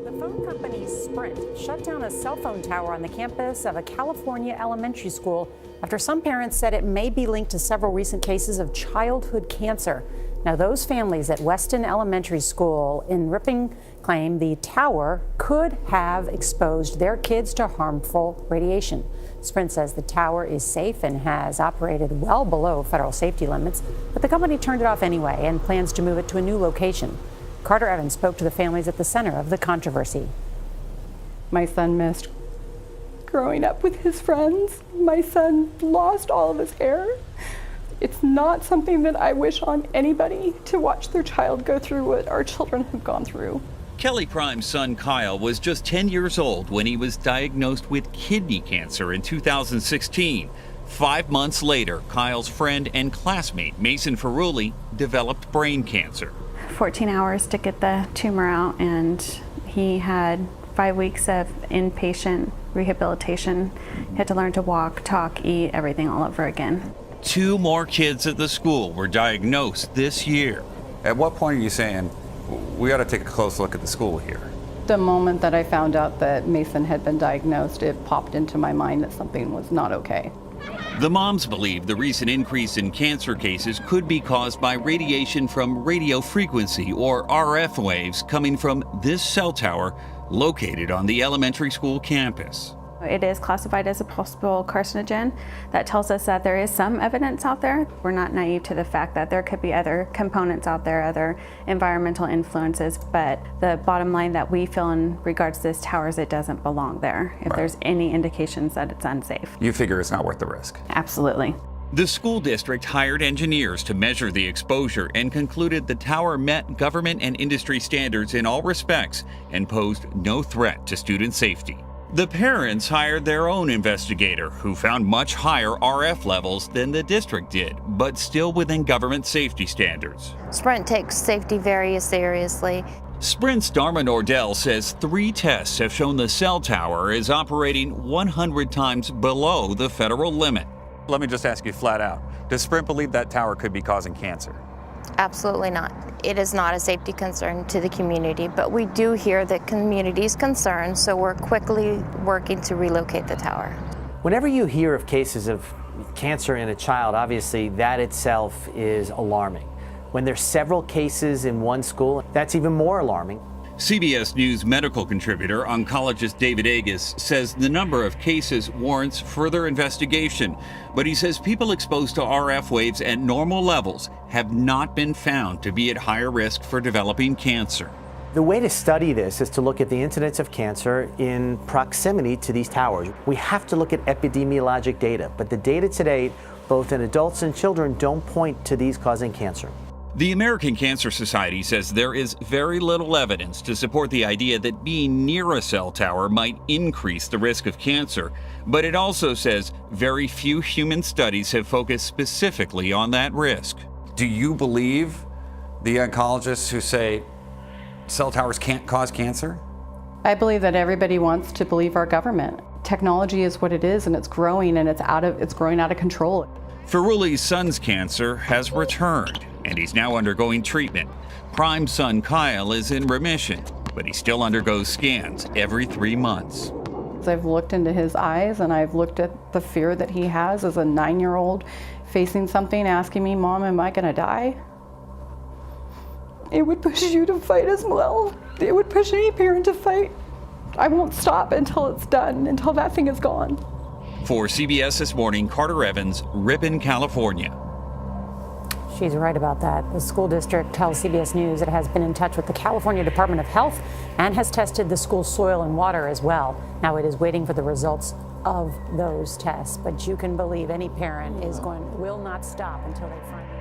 The phone company Sprint shut down a cell phone tower on the campus of a California elementary school after some parents said it may be linked to several recent cases of childhood cancer. Now, those families at Weston Elementary School in Ripon claim the tower could have exposed their kids to harmful radiation. Sprint says the tower is safe and has operated well below federal safety limits, but the company turned it off anyway and plans to move it to a new location. Carter Evans spoke to the families at the center of the controversy. My son missed growing up with his friends. My son lost all of his hair. It's not something that I wish on anybody to watch their child go through what our children have gone through. Kelly Prime's son Kyle was just 10 years old when he was diagnosed with kidney cancer in 2016. 5 months later, Kyle's friend and classmate Mason Ferrulli developed brain cancer. 14 hours to get the tumor out, and he had 5 weeks of inpatient rehabilitation. He had to learn to walk, talk, eat, everything all over again. 2 more kids at the school were diagnosed this year. At what point are you saying, we ought to take a close look at the school here? The moment that I found out that Mason had been diagnosed, it popped into my mind that something was not okay. The moms believe the recent increase in cancer cases could be caused by radiation from radio frequency, or RF waves, coming from this cell tower located on the elementary school campus. It is classified as a possible carcinogen. That tells us that there is some evidence out there. We're not naive to the fact that there could be other components out there, other environmental influences, but the bottom line that we feel in regards to this tower is it doesn't belong there if there's any indications that it's unsafe. You figure it's not worth the risk? Absolutely. The school district hired engineers to measure the exposure and concluded the tower met government and industry standards in all respects and posed no threat to student safety. The parents hired their own investigator who found much higher RF levels than the district did, but still within government safety standards. Sprint takes safety very seriously. Sprint's Dharma Nordell says 3 tests have shown the cell tower is operating 100 times below the federal limit. Let me just ask you flat out, does Sprint believe that tower could be causing cancer? Absolutely not. It is not a safety concern to the community, but we do hear the community's concerns, so we're quickly working to relocate the tower. Whenever you hear of cases of cancer in a child, obviously that itself is alarming. When there's several cases in one school, that's even more alarming. CBS News medical contributor, oncologist David Agus, says the number of cases warrants further investigation, but he says people exposed to RF waves at normal levels have not been found to be at higher risk for developing cancer. The way to study this is to look at the incidence of cancer in proximity to these towers. We have to look at epidemiologic data, but the data to date, both in adults and children, don't point to these causing cancer. The American Cancer Society says there is very little evidence to support the idea that being near a cell tower might increase the risk of cancer, but it also says very few human studies have focused specifically on that risk. Do you believe the oncologists who say cell towers can't cause cancer? I believe that everybody wants to believe our government. Technology is what it is, and it's growing, and it's growing out of control. Ferrulli's son's cancer has returned, and he's now undergoing treatment. Prime's son Kyle is in remission, but he still undergoes scans every 3 months. I've looked into his eyes, and I've looked at the fear that he has as a 9-year-old facing something, asking me, "Mom, am I gonna die?" It would push you to fight as well. It would push any parent to fight. I won't stop until it's done, until that thing is gone. For CBS This Morning, Carter Evans, Ripon, California. She's right about that. The school district tells CBS News it has been in touch with the California Department of Health and has tested the school's soil and water as well. Now it is waiting for the results of those tests, but you can believe any parent will not stop until they find out.